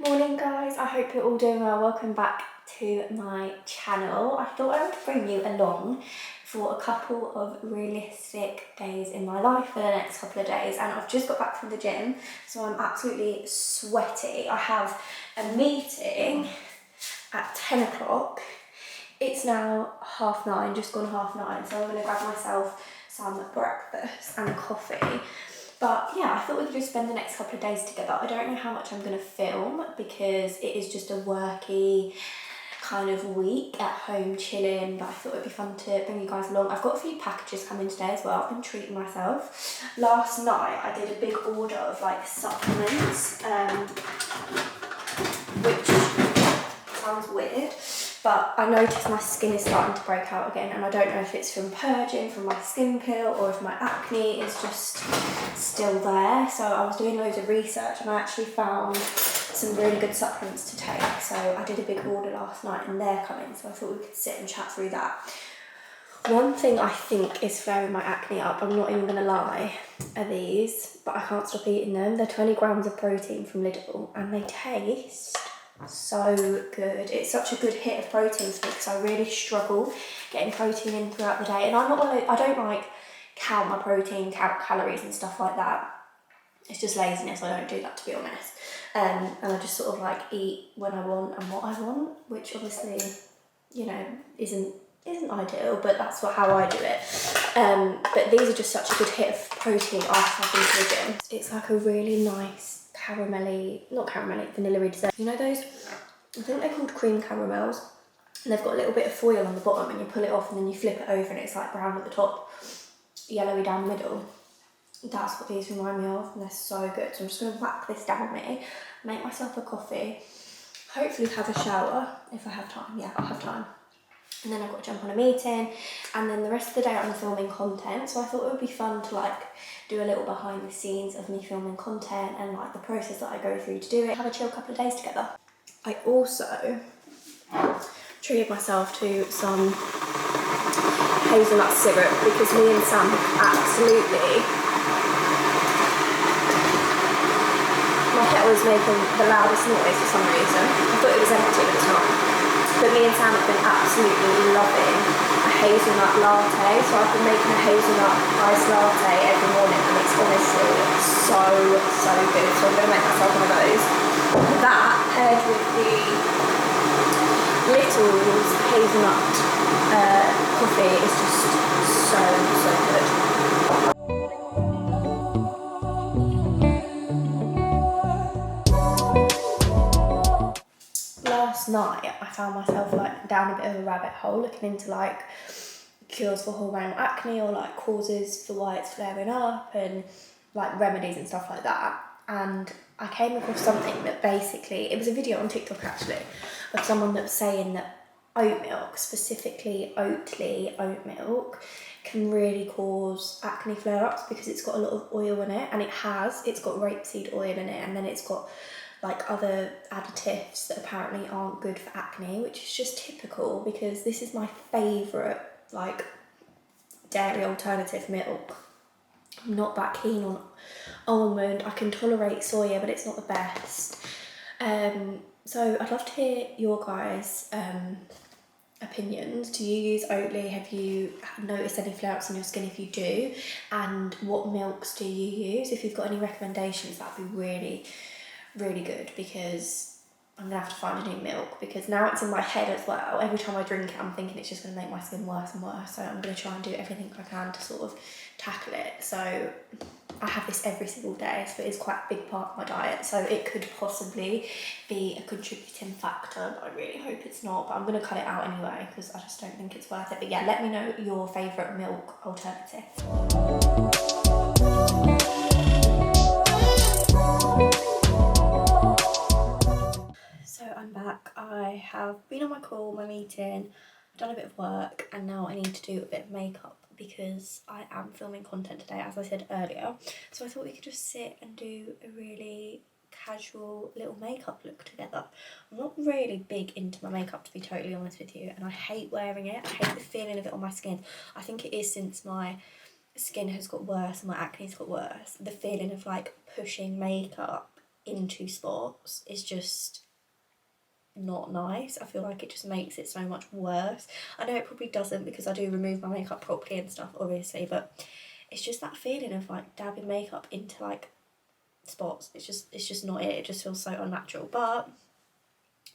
Morning guys, I hope you're all doing well. Welcome back to my channel. I thought I would bring you along for a couple of realistic days in my life for the next couple of days, and I've just got back from the gym, so I'm absolutely sweaty. I have a meeting at 10 o'clock. It's now 9:30, just gone 9:30, so I'm going to grab myself some breakfast and coffee. But yeah, I thought we could just spend the next couple of days together. I don't know how much I'm going to film because it is just a worky kind of week at home chilling, but I thought it'd be fun to bring you guys along. I've got a few packages coming today as well. I've been treating myself. Last night I did a big order of like supplements, which sounds weird, but I noticed my skin is starting to break out again, and I don't know if it's from purging from my skin pill or if my acne is just still there. So I was doing loads of research and I actually found some really good supplements to take. So I did a big order last night and they're coming, so I thought we could sit and chat through that. One thing I think is flaring my acne up, I'm not even going to lie, are these, but I can't stop eating them. They're 20 grams of protein from Lidl and they taste so good. It's such a good hit of protein for me because I really struggle getting protein in throughout the day, and I don't like count my protein, count calories and stuff like that. It's just laziness. I don't do that, to be honest. And I just sort of like eat when I want and what I want, which obviously, you know, isn't ideal, but that's how I do it. But these are just such a good hit of protein after I've been to the gym. It's like a really nice vanilla-y dessert. You know those, I think they're called cream caramels, and they've got a little bit of foil on the bottom and you pull it off and then you flip it over and it's like brown at the top, yellowy down the middle. That's what these remind me of, and they're so good. So I'm just going to whack this down me, make myself a coffee, hopefully have a shower if I have time. Yeah, I'll have time. And then I've got to jump on a meeting, and then the rest of the day I'm filming content. So I thought it would be fun to like do a little behind the scenes of me filming content and like the process that I go through to do it. Have a chill couple of days together. I also treated myself to some hazelnut syrup because me and Sam absolutely... My kettle is making the loudest noise for some reason. I thought it was empty, but it's not. But me and Sam have been absolutely loving a hazelnut latte. So I've been making a hazelnut iced latte every morning, and it's honestly so good. So I'm going to make myself one of those. That paired with the Little's hazelnut coffee is just so good. Last night I found myself like down a bit of a rabbit hole looking into like cures for hormonal acne or like causes for why it's flaring up and like remedies and stuff like that, and I came across something that basically, it was a video on TikTok actually of someone that was saying that oat milk, specifically Oatly oat milk, can really cause acne flare-ups because it's got a lot of oil in it, and it's got rapeseed oil in it, and then it's got like other additives that apparently aren't good for acne, which is just typical because this is my favourite like dairy alternative milk. I'm not that keen on almond. I can tolerate soya, but it's not the best. So I'd love to hear your guys' opinions. Do you use Oatly? Have you noticed any flare-ups in your skin if you do? And what milks do you use? If you've got any recommendations, that'd be really good, because I'm gonna have to find a new milk, because now it's in my head as well. Every time I drink it, I'm thinking it's just gonna make my skin worse and worse. So I'm gonna try and do everything I can to sort of tackle it. So I have this every single day, so it is quite a big part of my diet. So it could possibly be a contributing factor, but I really hope it's not. But I'm gonna cut it out anyway because I just don't think it's worth it. But yeah, let me know your favourite milk alternative. So I'm back. I have been on my call, my meeting, done a bit of work, and now I need to do a bit of makeup because I am filming content today, as I said earlier. So I thought we could just sit and do a really casual little makeup look together. I'm not really big into my makeup, to be totally honest with you, and I hate wearing it. I hate the feeling of it on my skin. I think it is since my skin has got worse and my acne's got worse. The feeling of like pushing makeup into spots is just not nice. I feel like it just makes it so much worse. I know it probably doesn't because I do remove my makeup properly and stuff, obviously, but it's just that feeling of like dabbing makeup into like spots. It's just not it. It just feels so unnatural. But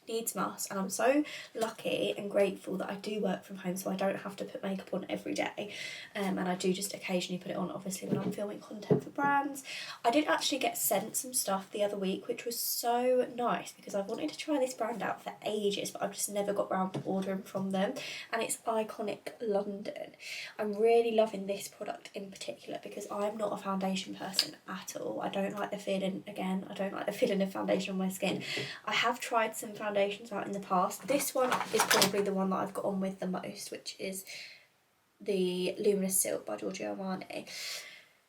needs must, and I'm so lucky and grateful that I do work from home, so I don't have to put makeup on every day, and I do just occasionally put it on, obviously, when I'm filming content for brands. I did actually get sent some stuff the other week, which was so nice because I've wanted to try this brand out for ages, but I've just never got round to ordering from them, and it's Iconic London. I'm really loving this product in particular because I'm not a foundation person at all. I don't like the feeling, again, I don't like the feeling of foundation on my skin. I have tried some foundations out in the past. This one is probably the one that I've got on with the most, which is the Luminous Silk by Giorgio Armani.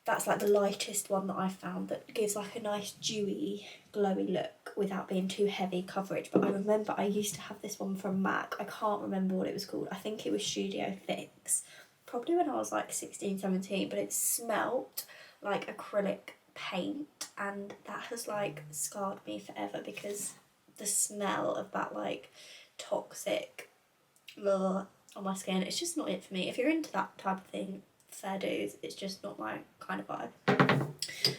That's like the lightest one that I've found that gives like a nice dewy, glowy look without being too heavy coverage. But I remember I used to have this one from MAC. I can't remember what it was called. I think it was Studio Fix. Probably when I was like 16, 17, but it smelt like acrylic paint, and that has like scarred me forever because the smell of that like toxic on my skin, it's just not it for me. If you're into that type of thing, fair dues, it's just not my kind of vibe.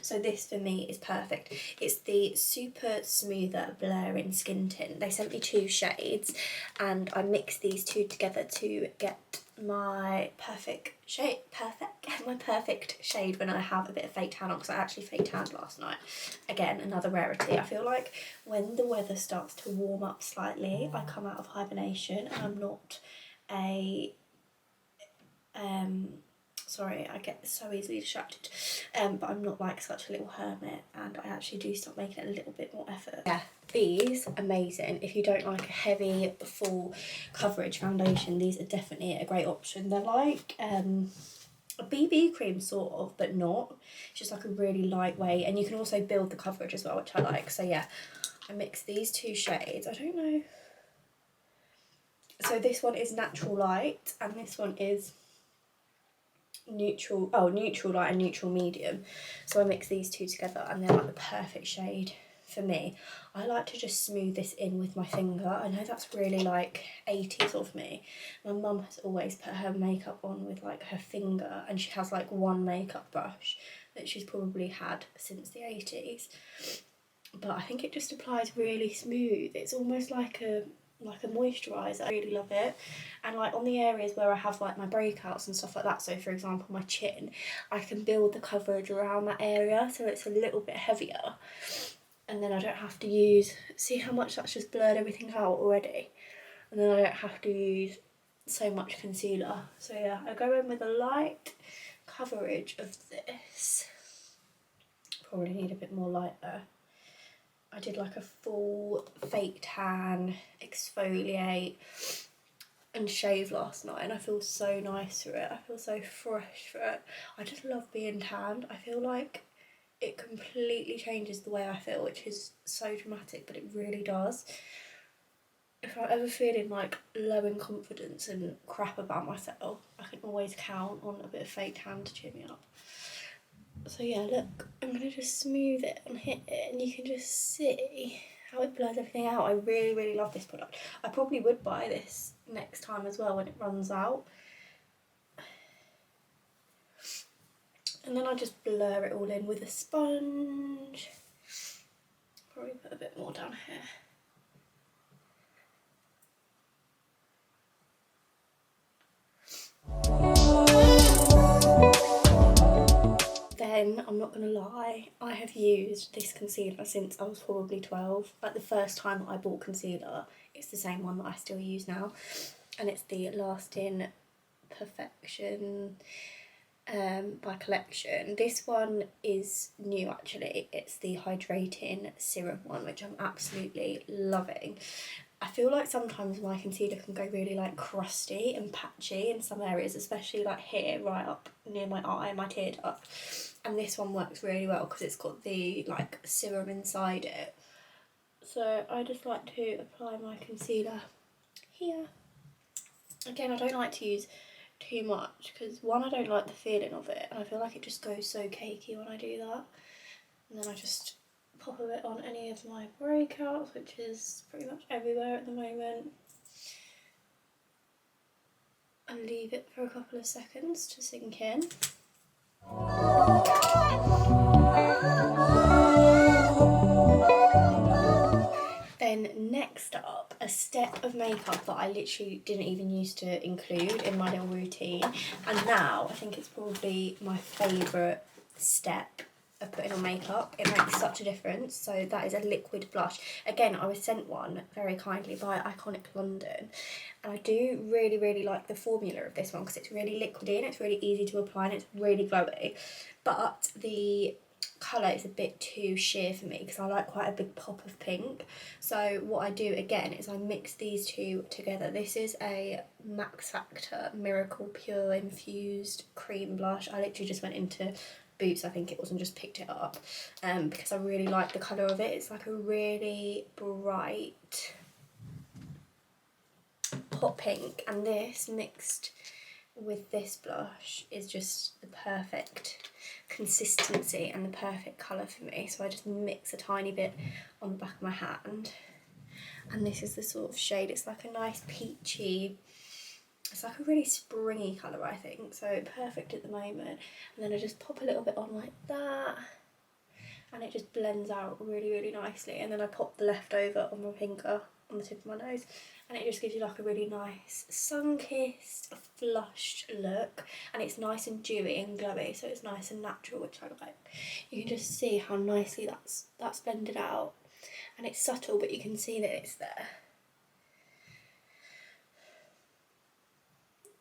So this for me is perfect. It's the Super Smoother Blurring Skin Tint. They sent me 2 shades and I mixed these 2 together to get my perfect shade when I have a bit of fake tan on, because I actually fake tanned last night. Again, another rarity. I feel like when the weather starts to warm up slightly, I come out of hibernation and I'm not a sorry, I get so easily distracted, but I'm not like such a little hermit, and I actually do start making a little bit more effort. Yeah, these, amazing. If you don't like a heavy, full coverage foundation, these are definitely a great option. They're like a BB cream sort of, but not. It's just like a really lightweight, and you can also build the coverage as well, which I like. So yeah, I mixed these 2 shades. I don't know. So this one is Natural Light, and this one is neutral light and neutral medium. So I mix these 2 together and they're like the perfect shade for me. I like to just smooth this in with my finger. I know that's really like 80s of me. My mum has always put her makeup on with like her finger, and she has like one makeup brush that she's probably had since the 80s, but I think it just applies really smooth. It's almost like a moisturiser. I really love it. And like on the areas where I have like my breakouts and stuff like that, so for example my chin, I can build the coverage around that area so it's a little bit heavier, and then I don't have to use, see how much that's just blurred everything out already, and then I don't have to use so much concealer. So yeah, I go in with a light coverage of this. Probably need a bit more light there. I did like a full fake tan, exfoliate and shave last night, and I feel so nice for it. I feel so fresh for it. I just love being tanned. I feel like it completely changes the way I feel, which is so dramatic, but it really does. If I'm ever feeling like low in confidence and crap about myself, I can always count on a bit of fake tan to cheer me up. So yeah, look, I'm going to just smooth it and hit it, and you can just see how it blurs everything out. I really, really love this product. I probably would buy this next time as well when it runs out. And then I just blur it all in with a sponge. Probably put a bit more down here. Then, I'm not gonna lie, I have used this concealer since I was probably 12. Like the first time I bought concealer, it's the same one that I still use now. And it's the Lasting Perfection by Collection. This one is new actually. It's the Hydrating Serum one, which I'm absolutely loving. I feel like sometimes my concealer can go really like crusty and patchy in some areas, especially like here, right up near my eye, my tear duct. And this one works really well because it's got the like serum inside it. So I just like to apply my concealer here. Again, I don't like to use too much because one, I don't like the feeling of it, and I feel like it just goes so cakey when I do that. And then I just pop a bit on any of my breakouts, which is pretty much everywhere at the moment. And leave it for a couple of seconds to sink in. Then next up, a step of makeup that I literally didn't even used to include in my little routine, and now I think it's probably my favourite step of putting on makeup. It makes such a difference. So that is a liquid blush. Again, I was sent one very kindly by Iconic London, and I do really like the formula of this one because it's really liquidy and it's really easy to apply and it's really glowy, but the colour is a bit too sheer for me because I like quite a big pop of pink. So what I do again is I mix these two together. This is a Max Factor Miracle Pure Infused Cream Blush. I literally just went into Boots, I think it was, and just picked it up because I really like the colour of it. It's like a really bright hot pink, and this mixed with this blush is just the perfect consistency and the perfect colour for me. So I just mix a tiny bit on the back of my hand, and this is the sort of shade. It's like a nice peachy, it's like a really springy colour, I think, so perfect at the moment. And then I just pop a little bit on like that, and it just blends out really nicely. And then I pop the leftover on my finger on the tip of my nose, and it just gives you like a really nice sun-kissed, flushed look, and it's nice and dewy and glowy, so it's nice and natural, which I like. You can just see how nicely that's blended out, and it's subtle, but you can see that it's there.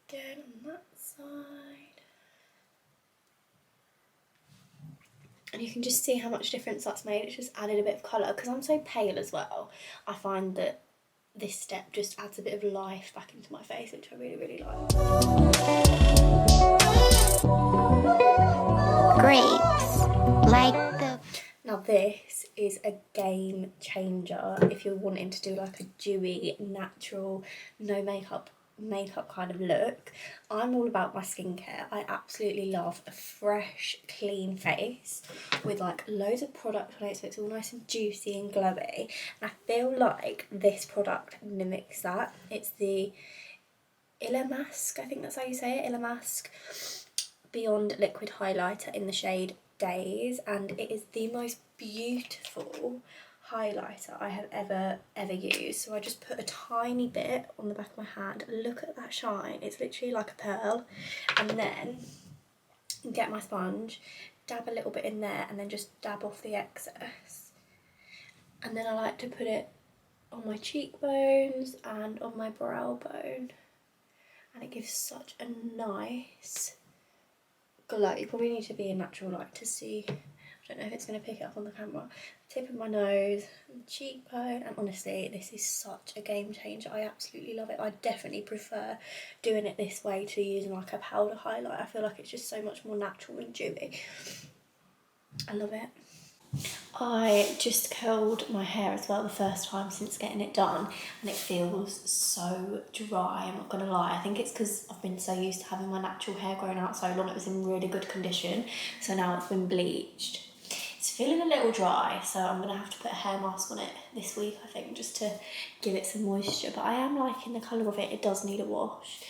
Again on that side. And you can just see how much difference that's made. It's just added a bit of colour. Because I'm so pale as well, I find that this step just adds a bit of life back into my face, which I really like. Grapes, like the... Now this is a game changer if you're wanting to do like a dewy, natural, no makeup kind of look. I'm all about my skincare. I absolutely love a fresh, clean face with like loads of product on it, so it's all nice and juicy and glowy. And I feel like this product mimics that. It's the Ilamask, I think that's how you say it, Ilamask Beyond Liquid Highlighter in the shade Days, and it is the most beautiful highlighter I have ever used. So I just put a tiny bit on the back of my hand. Look at that shine, it's literally like a pearl. And then get my sponge, dab a little bit in there, and then just dab off the excess. And then I like to put it on my cheekbones and on my brow bone, and it gives such a nice glow. You probably need to be in natural light to see. I don't know if it's going to pick it up on the camera. Tip of my nose, cheekbone, and honestly, this is such a game changer. I absolutely love it. I definitely prefer doing it this way to using like a powder highlight. I feel like it's just so much more natural and dewy. I love it. I just curled my hair as well the first time since getting it done, and it feels so dry, I'm not gonna lie. I think it's because I've been so used to having my natural hair growing out so long. It was in really good condition, so now it's been bleached. It's feeling a little dry, so I'm gonna have to put a hair mask on it this week, I think, just to give it some moisture. But I am liking the colour of it. It does need a wash,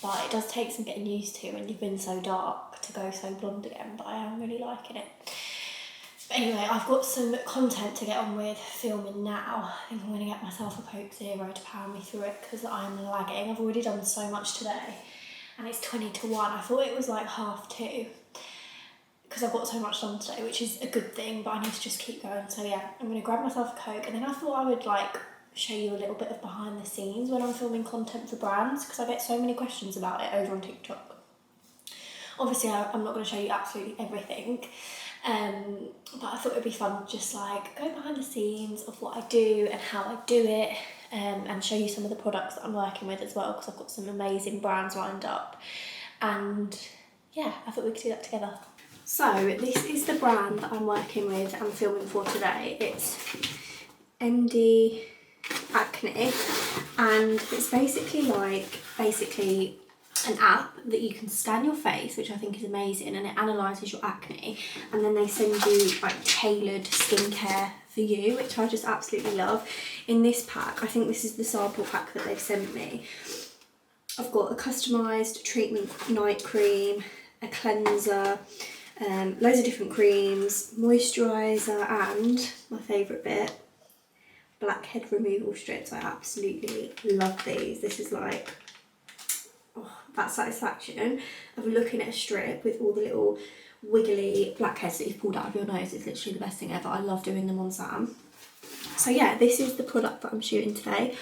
but it does take some getting used to when you've been so dark to go so blonde again, but I am really liking it. But anyway, I've got some content to get on with filming now. I think I'm going to get myself a Coke Zero to power me through it because I'm lagging. I've already done so much today, and it's 20 to 1. I thought it was like 2:30 because I've got so much done today, which is a good thing, but I need to just keep going. So yeah, I'm going to grab myself a Coke, and then I thought I would like show you a little bit of behind the scenes when I'm filming content for brands, because I get so many questions about it over on TikTok. Obviously, I'm not going to show you absolutely everything, but I thought it'd be fun to just like go behind the scenes of what I do and how I do it, and show you some of the products that I'm working with as well, because I've got some amazing brands lined up. And yeah, I thought we could do that together. So this is the brand that I'm working with and filming for today. It's Acne, and it's basically an app that you can scan your face, which I think is amazing, and it analyses your acne, and then they send you like tailored skincare for you, which I just absolutely love. In this pack, I think this is the sample pack that they've sent me, I've got a customised treatment night cream, a cleanser, loads of different creams, moisturiser, and my favourite bit, blackhead removal strips. I absolutely love these. This is like, oh, that satisfaction of looking at a strip with all the little wiggly blackheads that you've pulled out of your nose is literally the best thing ever. I love doing them on Sam. So yeah, this is the product that I'm shooting today.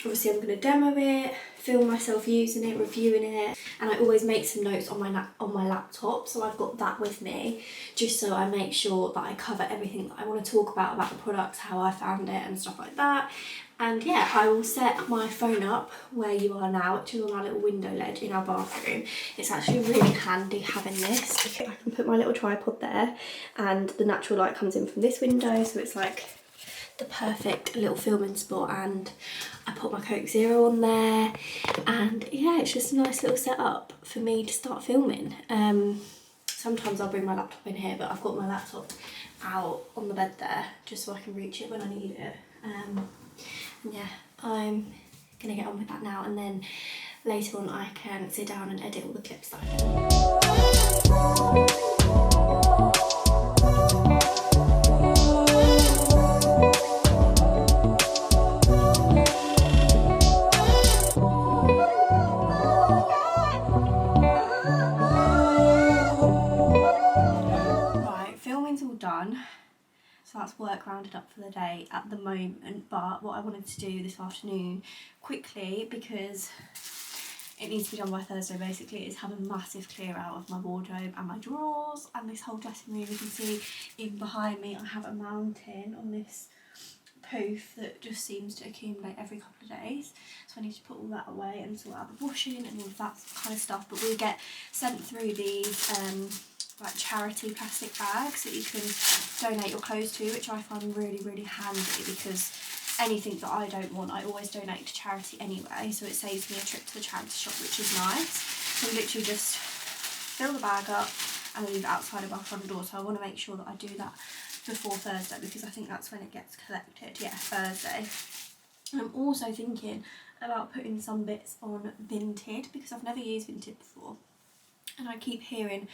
Obviously I'm going to demo it, film myself using it, reviewing it, and I always make some notes on my laptop, so I've got that with me just so I make sure that I cover everything that I want to talk about the product, how I found it and stuff like that. And yeah, I will set my phone up where you are now, which is on our little window ledge in our bathroom. It's actually really handy having this. I can put my little tripod there and the natural light comes in from this window, so it's like the perfect little filming spot, and I put my Coke Zero on there, and yeah, it's just a nice little setup for me to start filming. Sometimes I'll bring my laptop in here, but I've got my laptop out on the bed there just so I can reach it when I need it. And yeah, I'm gonna get on with that now, and then later on I can sit down and edit all the clips that I film. Done, so that's work rounded up for the day at the moment. But what I wanted to do this afternoon quickly, because it needs to be done by Thursday basically, is have a massive clear out of my wardrobe and my drawers and this whole dressing room. You can see in behind me I have a mountain on this poof that just seems to accumulate every couple of days, so I need to put all that away and sort out the washing and all of that kind of stuff. But we get sent through these like charity plastic bags that you can donate your clothes to, which I find really, really handy, because anything that I don't want I always donate to charity anyway, so it saves me a trip to the charity shop, which is nice. So literally just fill the bag up and leave it outside of our front door, so I want to make sure that I do that before Thursday, because I think that's when it gets collected. Yeah, Thursday. And I'm also thinking about putting some bits on Vinted, because I've never used Vinted before, and I keep hearing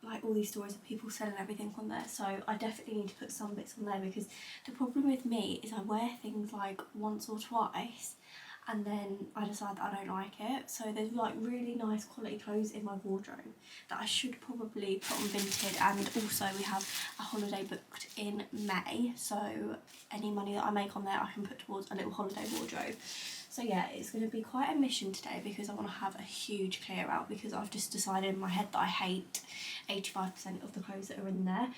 like all these stories of people selling everything on there, so I definitely need to put some bits on there, because the problem with me is I wear things like once or twice and then I decide that I don't like it. So there's like really nice quality clothes in my wardrobe that I should probably put on Vinted, and also we have a holiday booked in May, so any money that I make on there I can put towards a little holiday wardrobe. So yeah, it's going to be quite a mission today, because I want to have a huge clear out, because I've just decided in my head that I hate 85% of the clothes that are in there.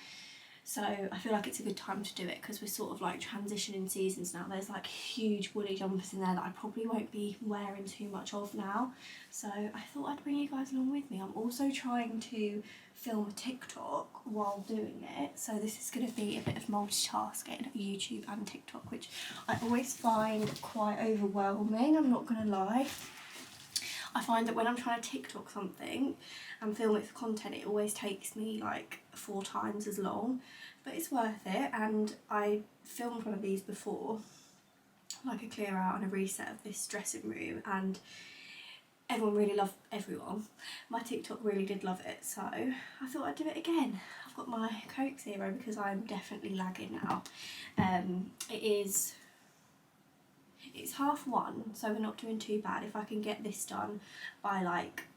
So I feel like it's a good time to do it, because we're sort of like transitioning seasons now. There's like huge woolly jumpers in there that I probably won't be wearing too much of now. So I thought I'd bring you guys along with me. I'm also trying to film a TikTok while doing it, so this is going to be a bit of multitasking, YouTube and TikTok, which I always find quite overwhelming, I'm not going to lie. I find that when I'm trying to TikTok something and film it for content, it always takes me like 4 times as long, but it's worth it. And I filmed one of these before, like a clear out and a reset of this dressing room, and everyone really loved everyone. My TikTok really did love it, so I thought I'd do it again. I've got my Coke Zero because I'm definitely lagging now. It's 1:30, so we're not doing too bad. If I can get this done by like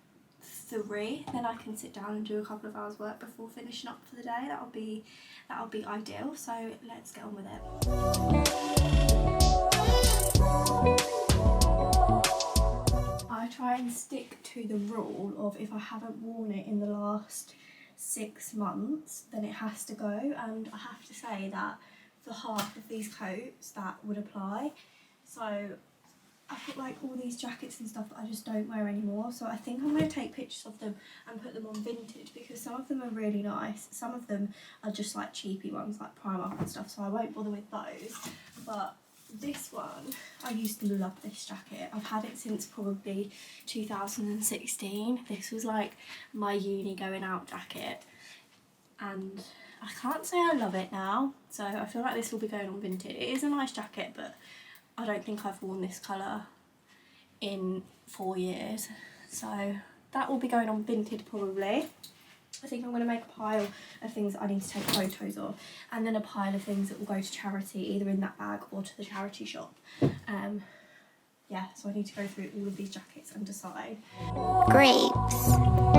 3, then I can sit down and do a couple of hours work before finishing up for the day. That'll be ideal. So let's get on with it. I try and stick to the rule of, if I haven't worn it in the last 6 months, then it has to go, and I have to say that for half of these coats that would apply. So I've got like all these jackets and stuff that I just don't wear anymore, so I think I'm going to take pictures of them and put them on Vinted, because some of them are really nice, some of them are just like cheapy ones like Primark and stuff, so I won't bother with those. But This one, I used to love this jacket. I've had it since probably 2016. This was like my uni going out jacket, and I can't say I love it now, so I feel like this will be going on vintage. It is a nice jacket, but I don't think I've worn this colour in 4 years, so that will be going on vintage probably. I think I'm going to make a pile of things that I need to take photos of, and then a pile of things that will go to charity, either in that bag or to the charity shop. Yeah, so I need to go through all of these jackets and decide. Grapes,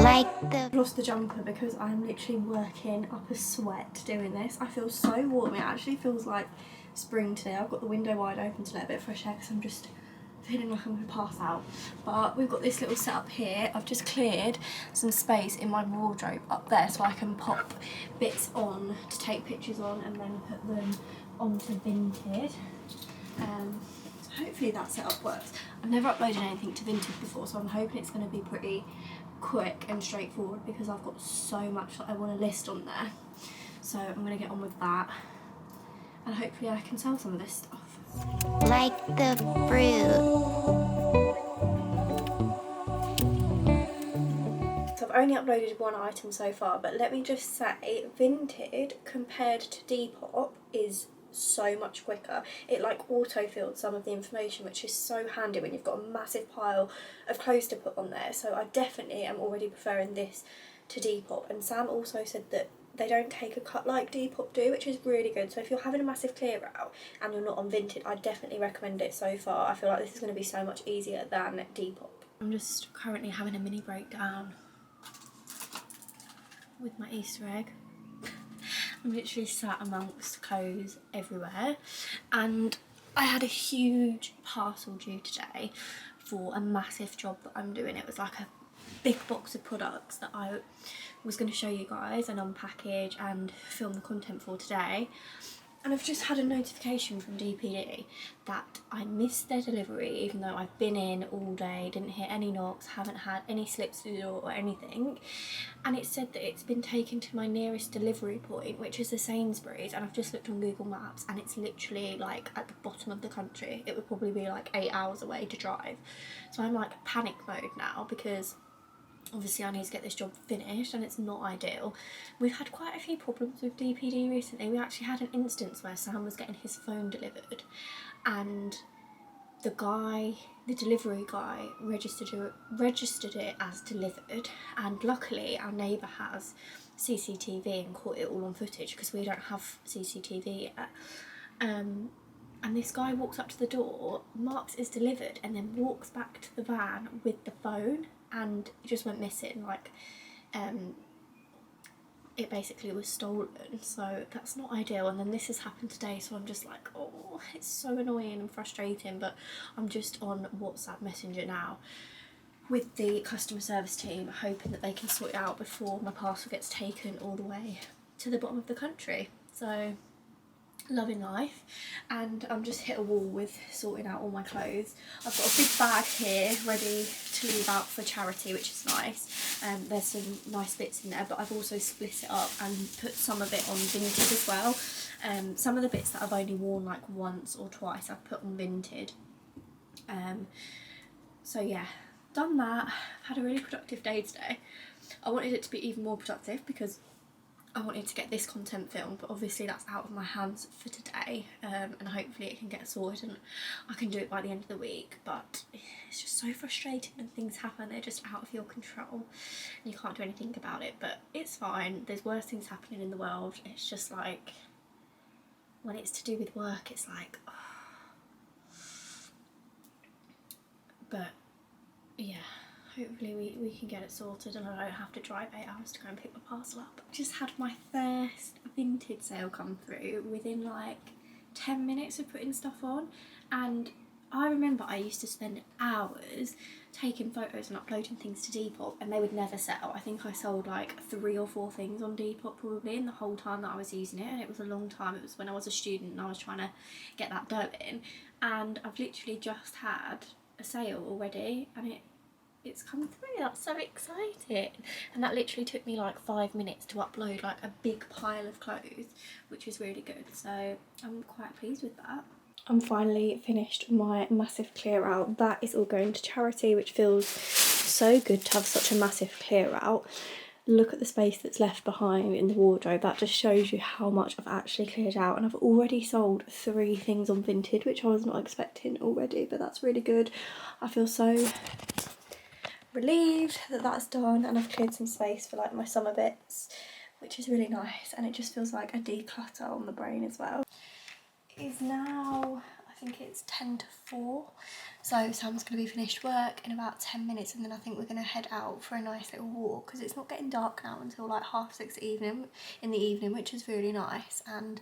like the... I've lost the jumper because I'm literally working up a sweat doing this. I feel so warm. It actually feels like spring today. I've got the window wide open to let a bit of fresh air because I'm just feeling like I'm going to pass out. But we've got this little setup here. I've just cleared some space in my wardrobe up there so I can pop bits on to take pictures on and then put them onto Vinted. So hopefully that setup works. I've never uploaded anything to Vinted before, so I'm hoping it's going to be pretty quick and straightforward because I've got so much that I want to list on there. So I'm going to get on with that, and hopefully I can sell some of this stuff. like the fruit. So I've only uploaded one item so far, but let me just say, Vinted compared to Depop is so much quicker. It like auto-filled some of the information, which is so handy when you've got a massive pile of clothes to put on there. So I definitely am already preferring this to Depop. And Sam also said that they don't take a cut like Depop do, which is really good. So if you're having a massive clear out and you're not on Vinted, I definitely recommend it so far. I feel like this is going to be so much easier than Depop. I'm just currently having a mini breakdown with my Easter egg. I'm literally sat amongst clothes everywhere, and I had a huge parcel due today for a massive job that I'm doing. It was like a big box of products that I was going to show you guys and unpackage and film the content for today. And I've just had a notification from DPD that I missed their delivery, even though I've been in all day, didn't hear any knocks, haven't had any slips through the door or anything. And it said that it's been taken to my nearest delivery point, which is the Sainsbury's. And I've just looked on Google Maps and it's literally like at the bottom of the country. It would probably be like 8 hours away to drive. So I'm like panic mode now because obviously I need to get this job finished and it's not ideal. We've had quite a few problems with DPD recently. We actually had an instance where Sam was getting his phone delivered and the delivery guy registered it as delivered, and luckily our neighbour has CCTV and caught it all on footage because we don't have CCTV yet. And this guy walks up to the door, marks as delivered, and then walks back to the van with the phone, and it just went missing. Like, it basically was stolen, so that's not ideal. And then this has happened today, so I'm just like, oh, it's so annoying and frustrating. But I'm just on WhatsApp Messenger now with the customer service team, hoping that they can sort it out before my parcel gets taken all the way to the bottom of the country. So loving life, and I'm just hit a wall with sorting out all my clothes. I've got a big bag here ready to leave out for charity, which is nice. There's some nice bits in there, but I've also split it up and put some of it on Vinted as well. Some of the bits that I've only worn like once or twice I've put on Vinted. So yeah, done that. I've had a really productive day today. I wanted it to be even more productive because I wanted to get this content filmed, but obviously that's out of my hands for today, and hopefully it can get sorted and I can do it by the end of the week. But it's just so frustrating when things happen, they're just out of your control and you can't do anything about it. But it's fine, there's worse things happening in the world. It's just like, when it's to do with work, it's like, oh. But yeah, hopefully we can get it sorted and I don't have to drive 8 hours to go and pick my parcel up. Just had my first Vinted sale come through within like 10 minutes of putting stuff on, and I remember I used to spend hours taking photos and uploading things to Depop and they would never sell. I think I sold like 3 or 4 things on Depop probably in the whole time that I was using it, and it was a long time. It was when I was a student and I was trying to get that dough in, and I've literally just had a sale already and it's come through. That's so exciting. And that literally took me like 5 minutes to upload like a big pile of clothes, which was really good. So I'm quite pleased with that. I'm finally finished my massive clear out. That is all going to charity, which feels so good to have such a massive clear out. Look at the space that's left behind in the wardrobe. That just shows you how much I've actually cleared out, and I've already sold 3 things on Vinted, which I was not expecting already, but that's really good. I feel so relieved that that's done, and I've cleared some space for like my summer bits, which is really nice, and it just feels like a declutter on the brain as well. It is now, I think it's 10 to 4, so Sam's going to be finished work in about 10 minutes, and then I think we're going to head out for a nice little walk, because it's not getting dark now until like 6:30 in the evening, which is really nice. And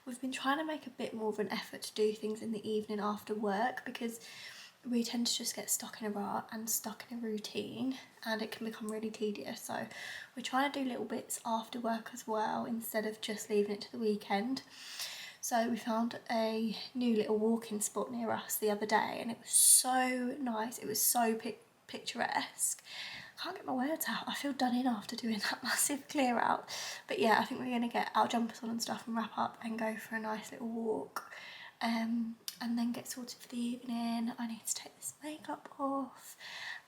we've been trying to make a bit more of an effort to do things in the evening after work, because we tend to just get stuck in a rut and stuck in a routine, and it can become really tedious. So we're trying to do little bits after work as well, instead of just leaving it to the weekend. So we found a new little walking spot near us the other day, and it was so nice. It was so picturesque. I can't get my words out. I feel done in after doing that massive clear out. But yeah, I think we're going to get our jumpers on and stuff and wrap up and go for a nice little walk. And then get sorted for the evening. I need to take this makeup off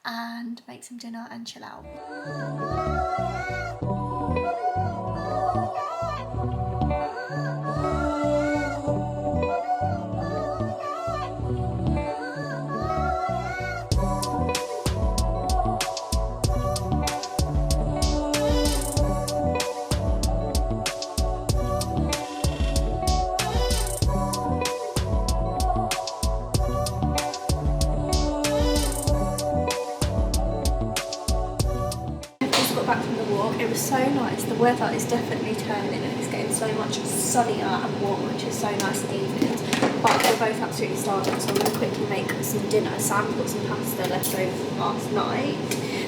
and make some dinner and chill out. Back from the walk. It was so nice. The weather is definitely turning, and it's getting so much sunnier and warmer, which is so nice in the evenings. But we're both absolutely starving, so I'm going to quickly make some dinner. Sam's got some pasta left over from last night,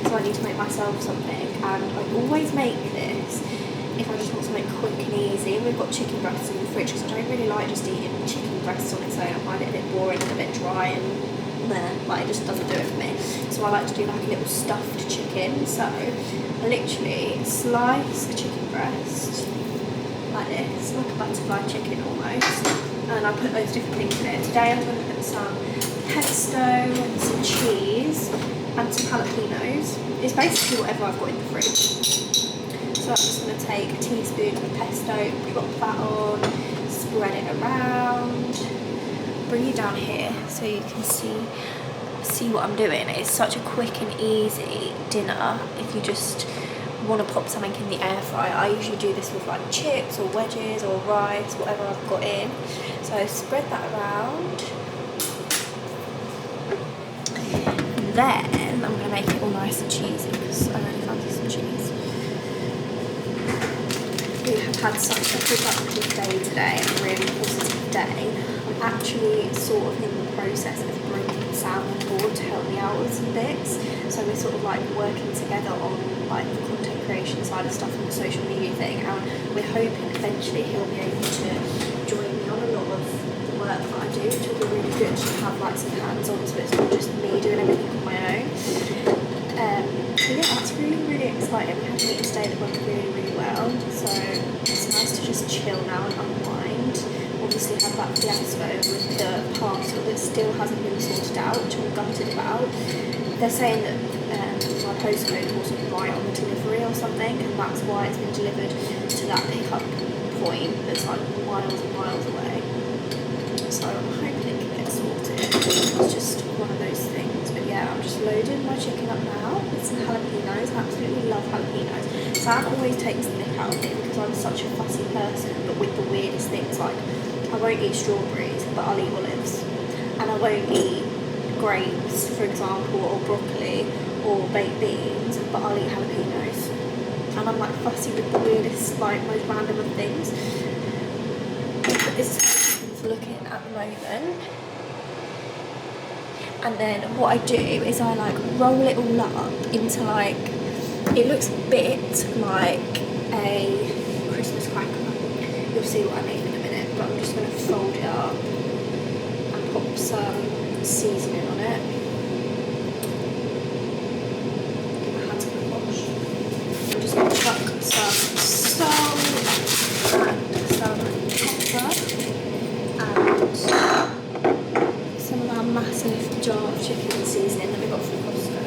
so I need to make myself something. And I always make this if I just want something quick and easy. And we've got chicken breasts in the fridge, because I don't really like just eating chicken breasts on its own. I find it a bit boring and a bit dry, and like it just doesn't do it for me. So I like to do like a little stuffed chicken. So I literally slice a chicken breast like this, like a butterfly chicken almost, and I put those different things in it. Today I'm going to put some pesto and some cheese and some jalapenos. It's basically whatever I've got in the fridge. So I'm just going to take a teaspoon of pesto, drop that on, spread it around, bring you down here so you can see what I'm doing. It's such a quick and easy dinner if you just want to pop something in the air fryer. I usually do this with like chips or wedges or rice, whatever I've got in. So spread that around. And then I'm going to make it all nice and cheesy, because I really fancy some cheese. We have had such a productive day today, a really positive day. I'm actually sort of in the process of bringing Sam on board to help me out with some bits. So we're sort of like working together on like the content creation side of stuff and the social media thing, and we're hoping eventually he'll be able to join me on a lot of the work that I do, which will be really good to have like some hands-on, so it's not just me doing everything on my own. So yeah, that's really, really exciting. We had a meeting today that went really, really well, so it's nice to just chill now and unwind. Obviously had that fiasco with the parcel that still hasn't been sorted out, which I'm gutted about. They're saying that my postcode wasn't right on the delivery or something, and that's why it's been delivered to that pickup point that's like miles and miles away. So I'm hoping it can get sorted. It's just one of those things. But yeah, I'm just loading my chicken up now with some jalapenos. I absolutely love jalapenos. Sam always takes the mick out of me because I'm such a fussy person, but with the weirdest things, like I won't eat strawberries, but I'll eat olives. And I won't eat grapes, for example, or broccoli, or baked beans, but I'll eat jalapenos. And I'm like fussy with the weirdest, like most random of things. But this is what I'm looking at the moment. And then what I do is I like roll it all up into like, it looks a bit like a Christmas cracker. You'll see what I mean in a minute, but I'm just going to fold it up and pop some seasoning on it. I had to wash. I'm just going to chuck some salt and some pepper and jar of chicken seasoning that we got from Costco.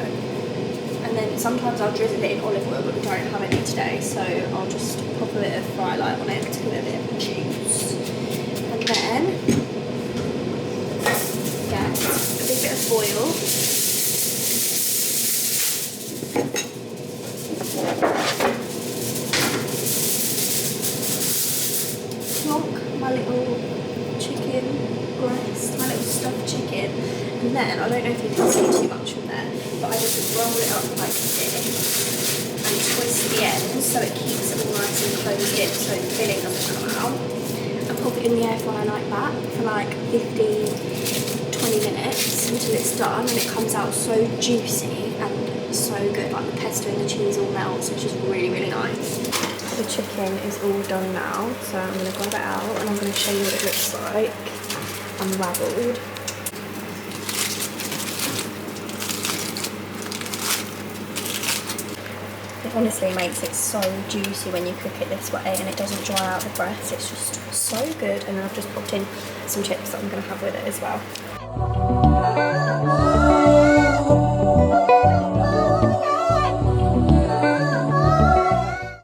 And then sometimes I'll drizzle it in olive oil, but we don't have any today, so I'll just pop a bit of fry light on it to give it a bit of juice. And then get a big bit of oil. Plonk my little chicken breast, my little stuffed chicken, and then, I don't know if you can see too much from there, but I just roll it up like this and twist the ends so it keeps it all nice and closed in so the filling doesn't come out, and pop it in the air fryer like that for like 15-20 minutes until it's done, and it comes out so juicy and so good, like the pesto and the cheese all melts, which is really, really nice. The chicken is all done now, so I'm going to grab it out and I'm going to show you what it looks like unravelled. It honestly makes it so juicy when you cook it this way, and it doesn't dry out the breast. It's just so good, and then I've just popped in some chips that I'm going to have with it as well.